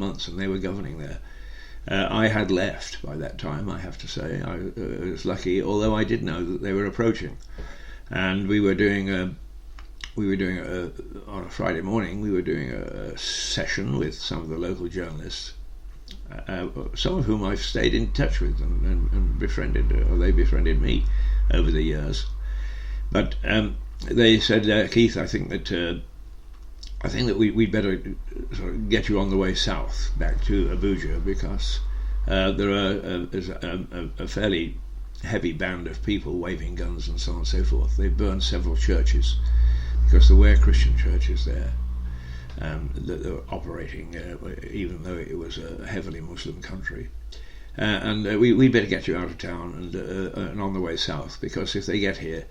months, and they were governing there. I had left by that time, I have to say. I was lucky, although I did know that they were approaching. And we were doing on a Friday morning, we were doing a session with some of the local journalists, some of whom I've stayed in touch with and befriended, or they befriended me over the years. But they said, Keith, I think that we'd better sort of get you on the way south back to Abuja, because there's a fairly heavy band of people waving guns and so on and so forth. They burned several churches because there were Christian churches there that were operating, even though it was a heavily Muslim country. And we better get you out of town and on the way south, because if they get here,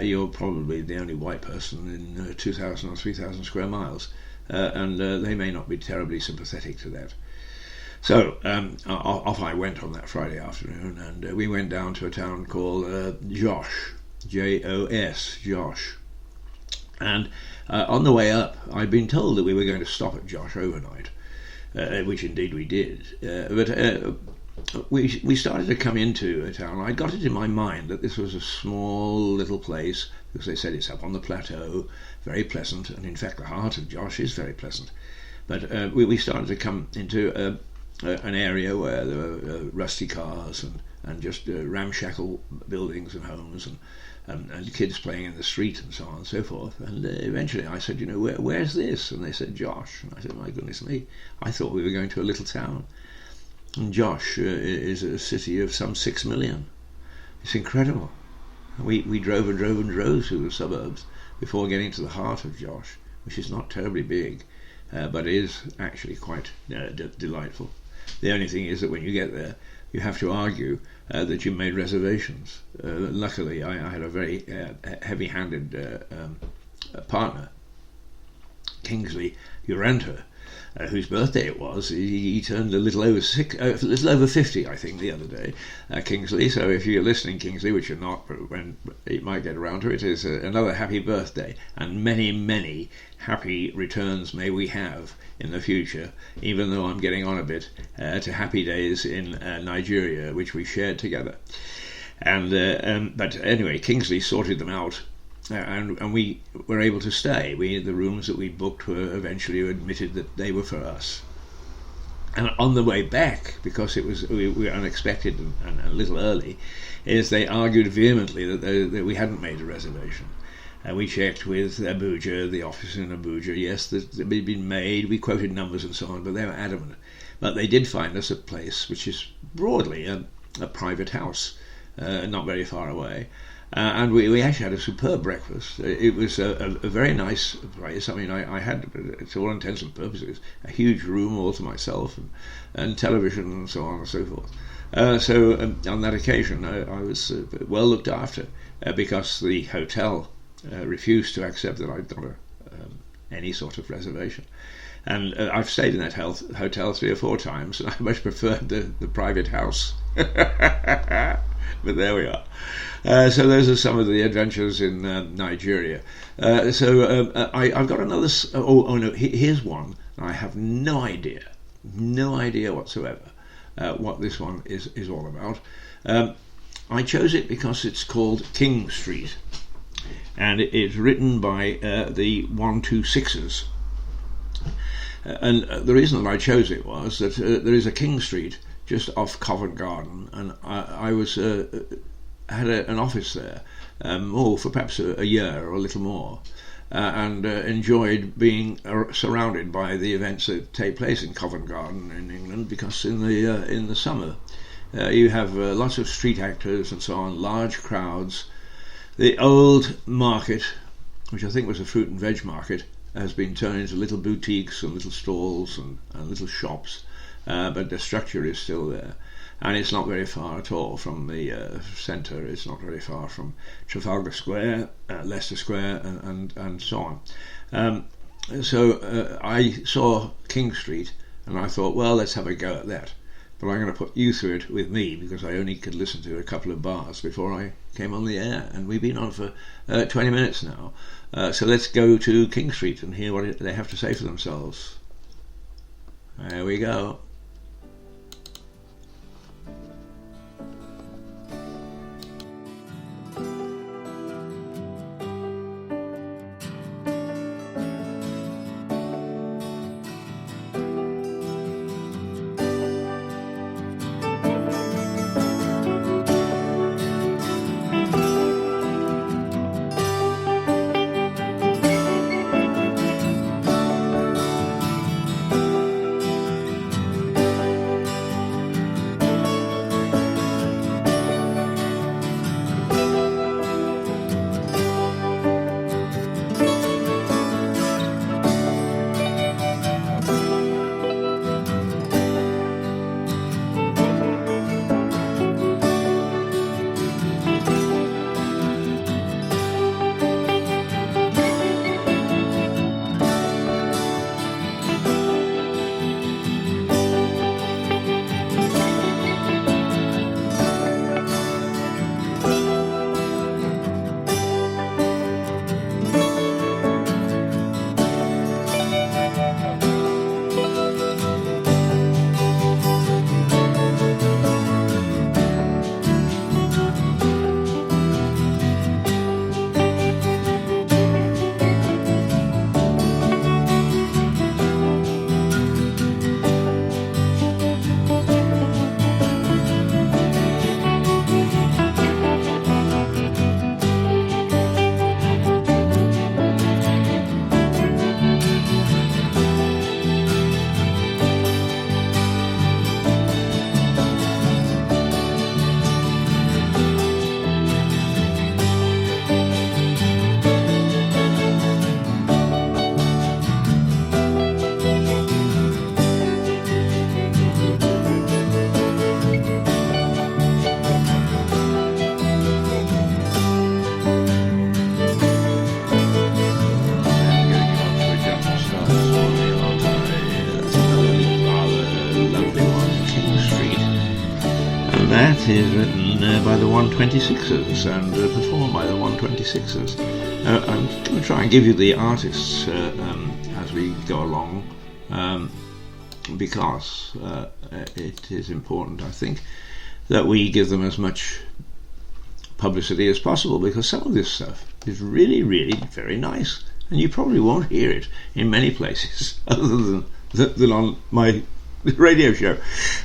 you're probably the only white person in 2,000 or 3,000 square miles, and they may not be terribly sympathetic to that. So off I went on that Friday afternoon, and we went down to a town called Josh, Jos, Josh. And on the way up, I'd been told that we were going to stop at Josh overnight, which indeed we did. But we started to come into a town. I got it in my mind that this was a small little place, because they said it's up on the plateau, very pleasant, and in fact the heart of Josh is very pleasant. But we started to come into an area where there were rusty cars and just ramshackle buildings and homes and kids playing in the street and so on and so forth. And eventually I said, where's this? And they said, Josh. And I said, my goodness me, I thought we were going to a little town. And Josh is a city of some 6 million. It's incredible. We drove and drove and drove through the suburbs before getting to the heart of Josh, which is not terribly big, but is actually quite delightful. The only thing is that when you get there, you have to argue that you made reservations. Luckily, I had a very heavy-handed partner, Kingsley Uranta, whose birthday it was. He turned a little over 50, I think, the other day, Kingsley. So if you're listening, Kingsley, which you're not, but when you might get around to it, is another happy birthday, and many, many happy returns may we have in the future, even though I'm getting on a bit to happy days in Nigeria, which we shared together. And but anyway, Kingsley sorted them out. And we were able to stay. The rooms that we booked were eventually admitted that they were for us. And on the way back, because we were unexpected and a little early, they argued vehemently that we hadn't made a reservation. We checked with Abuja, the office in Abuja. Yes, that had been made. We quoted numbers and so on, but they were adamant. But they did find us a place which is broadly a private house, not very far away. And we actually had a superb breakfast. It was a very nice place. I mean, I had, to all intents and purposes, a huge room all to myself, and television and so on and so forth. So on that occasion, I was well looked after, because the hotel refused to accept that I'd done any sort of reservation. And I've stayed in that hotel 3 or 4 times, and I much preferred the private house. But there we are. So those are some of the adventures in Nigeria. So I've got another. No, here's one. I have no idea whatsoever what this one is all about. I chose it because it's called King Street, and it's written by the 126ers. And the reason that I chose it was that there is a King Street just off Covent Garden, and I had an office there for perhaps a year or a little more, and enjoyed being surrounded by the events that take place in Covent Garden in England, because in the summer you have lots of street actors and so on, large crowds. The old market, which I think was a fruit and veg market, has been turned into little boutiques and little stalls and little shops. But the structure is still there, and it's not very far at all from the centre. It's not very far from Trafalgar Square, Leicester Square, and so on. So I saw King Street, and I thought, well, let's have a go at that. But I'm going to put you through it with me, because I only could listen to a couple of bars before I came on the air, and we've been on for 20 minutes now. So let's go to King Street and hear what they have to say for themselves. There we go. That is written by the 126ers and performed by the 126ers. I'm going to try and give you the artists as we go along, because it is important, I think, that we give them as much publicity as possible, because some of this stuff is really, really very nice, and you probably won't hear it in many places other than on my radio show.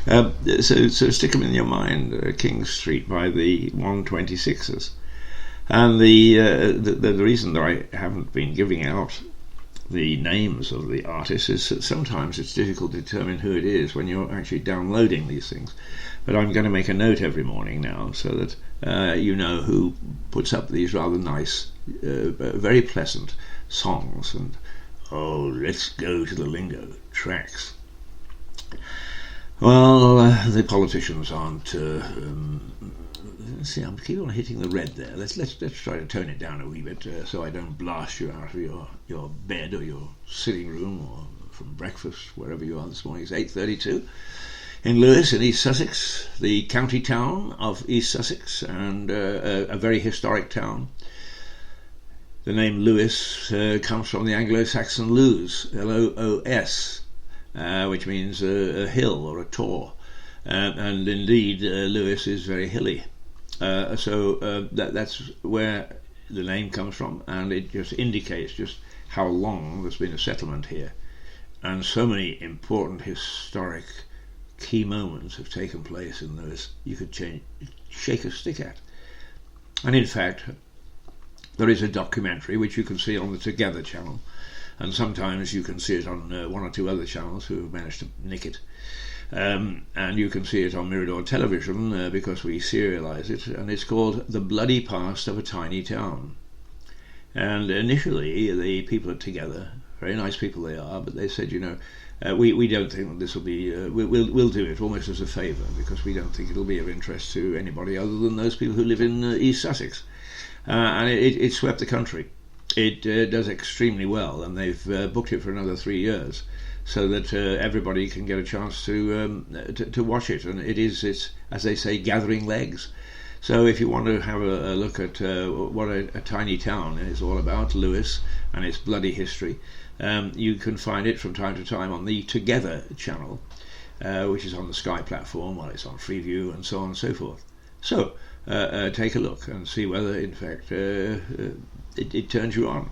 So stick them in your mind. King Street by the 126ers. And the reason that I haven't been giving out the names of the artists is that sometimes it's difficult to determine who it is when you're actually downloading these things. But I'm going to make a note every morning now so that you know who puts up these rather nice, very pleasant songs. And let's go to the lingo tracks. Well, the politicians aren't. See, I'm keep on hitting the red there. Let's try to tone it down a wee bit so I don't blast you out of your bed or your sitting room or from breakfast, wherever you are this morning. It's 8:32 in Lewes in East Sussex, the county town of East Sussex, and a very historic town. The name Lewes comes from the Anglo-Saxon Lewes, L-O-O-S. Which means a hill or a tor, and indeed Lewes is very hilly, so that's where the name comes from, and it just indicates just how long there's been a settlement here, and so many important historic key moments have taken place in Lewes you could shake a stick at. And in fact, there is a documentary which you can see on the Together channel, and sometimes you can see it on one or two other channels who have managed to nick it, and you can see it on Mirador Television because we serialise it, and it's called The Bloody Past of a Tiny Town. And initially the people at Together, very nice people they are, but they said, we don't think that this will be, we'll do it almost as a favour, because we don't think it'll be of interest to anybody other than those people who live in East Sussex. And it swept the country. It does extremely well, and they've booked it for another 3 years, so that everybody can get a chance to watch it. And it's as they say, gathering legs. So if you want to have a look at what a tiny town is all about, Lewes, and its bloody history, You can find it from time to time on the Together channel, which is on the Sky platform, while it's on Freeview and so on and so forth. So take a look and see whether, in fact, it turns you on.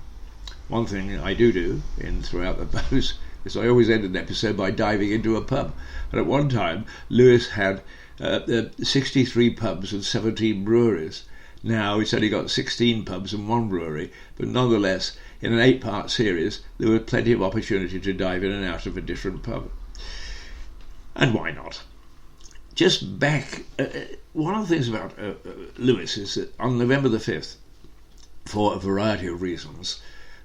One thing I do throughout the post is I always end an episode by diving into a pub. And at one time, Lewes had 63 pubs and 17 breweries. Now it's only got 16 pubs and 1 brewery, but nonetheless, in an 8-part series, there was plenty of opportunity to dive in and out of a different pub. And why not? Just back, one of the things about Lewes is that on November the 5th, for a variety of reasons,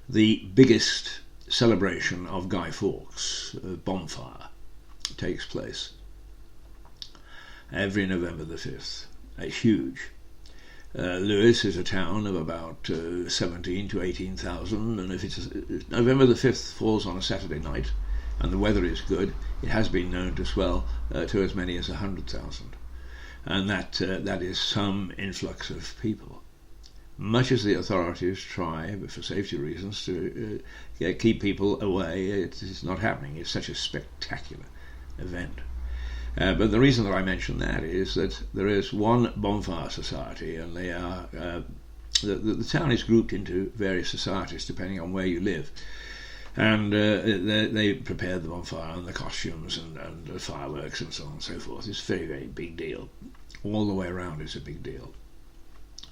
the biggest celebration of Guy Fawkes, bonfire, takes place every November the 5th. It's huge. Lewes is a town of about 17 to 18,000, and if November the 5th falls on a Saturday night and the weather is good, it has been known to swell to as many as 100,000, and that is some influx of people. Much as the authorities try, but for safety reasons, to keep people away, it's not happening. It's such a spectacular event. But the reason that I mention that is that there is one bonfire society, and they are the town is grouped into various societies depending on where you live, and they prepare the bonfire and the costumes and the fireworks and so on and so forth. It's a very, very big deal. All the way around it's a big deal.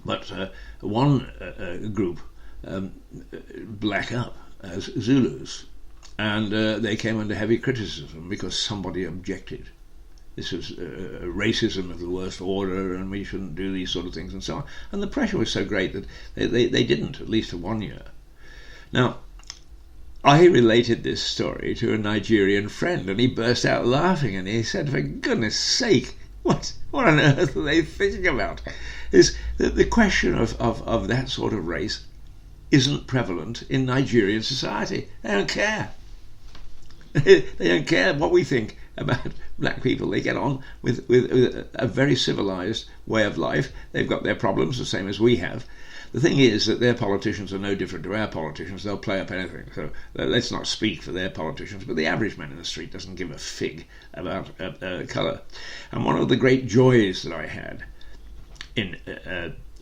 But one group black up as Zulus, and they came under heavy criticism because somebody objected. This was racism of the worst order, and we shouldn't do these sort of things and so on. And the pressure was so great that they didn't, at least for 1 year. Now, I related this story to a Nigerian friend, and he burst out laughing, and he said, for goodness sake, what on earth are they thinking about? Is the question of that sort of race isn't prevalent in Nigerian society. They don't care. They don't care what we think about black people. They get on with a very civilized way of life. They've got their problems the same as we have. The thing is that their politicians are no different to our politicians. They'll play up anything. So let's not speak for their politicians, but the average man in the street doesn't give a fig about colour. And one of the great joys that I had in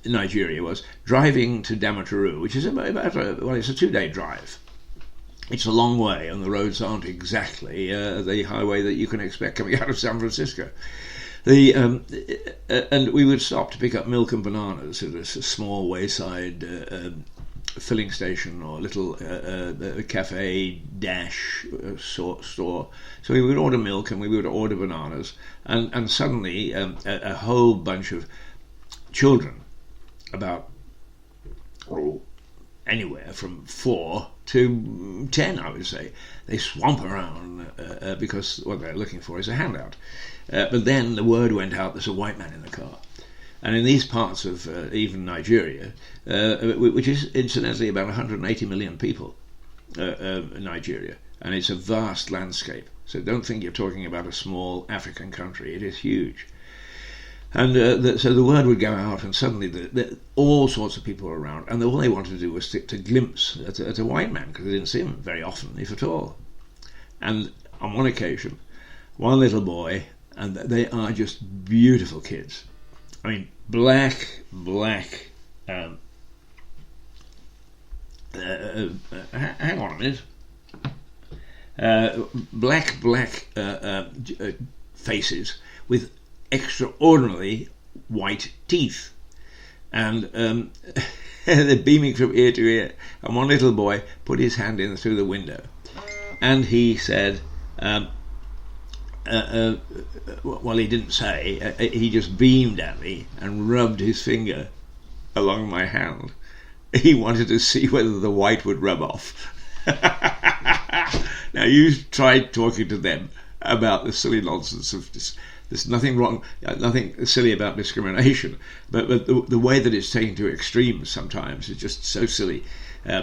Nigeria was driving to Damaturu, which is about it's a 2-day drive. It's a long way, and the roads aren't exactly the highway that you can expect coming out of San Francisco. And we would stop to pick up milk and bananas at a small wayside filling station or little cafe dash store. So we would order milk and we would order bananas, and suddenly a whole bunch of children, about anywhere from 4 to 10, I would say, they swamp around because what they're looking for is a handout. But then the word went out, there's a white man in the car. And in these parts of even Nigeria, which is incidentally about 180 million people, Nigeria, and it's a vast landscape. So don't think you're talking about a small African country. It is huge. And so the word would go out, and suddenly all sorts of people were around, and all they wanted to do was stick to glimpse at a white man, because they didn't see him very often, if at all. And on one occasion, one little boy, and they are just beautiful kids. I mean, black, hang on a minute. Black faces with extraordinarily white teeth, and they're beaming from ear to ear. And one little boy put his hand in through the window, and he said, well, he didn't say, he just beamed at me and rubbed his finger along my hand. He wanted to see whether the white would rub off. Now, you tried talking to them about the silly nonsense of this. There's nothing wrong, nothing silly about discrimination, but the way that it's taken to extremes sometimes is just so silly,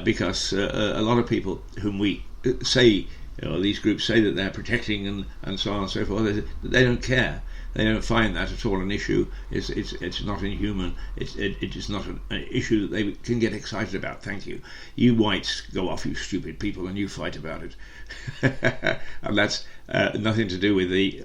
because a lot of people whom we say, these groups say that they're protecting and so on and so forth, they don't care. They don't find that at all an issue. It's not inhuman. It is not an issue that they can get excited about. Thank you. You whites go off, you stupid people, and you fight about it. And that's nothing to do with the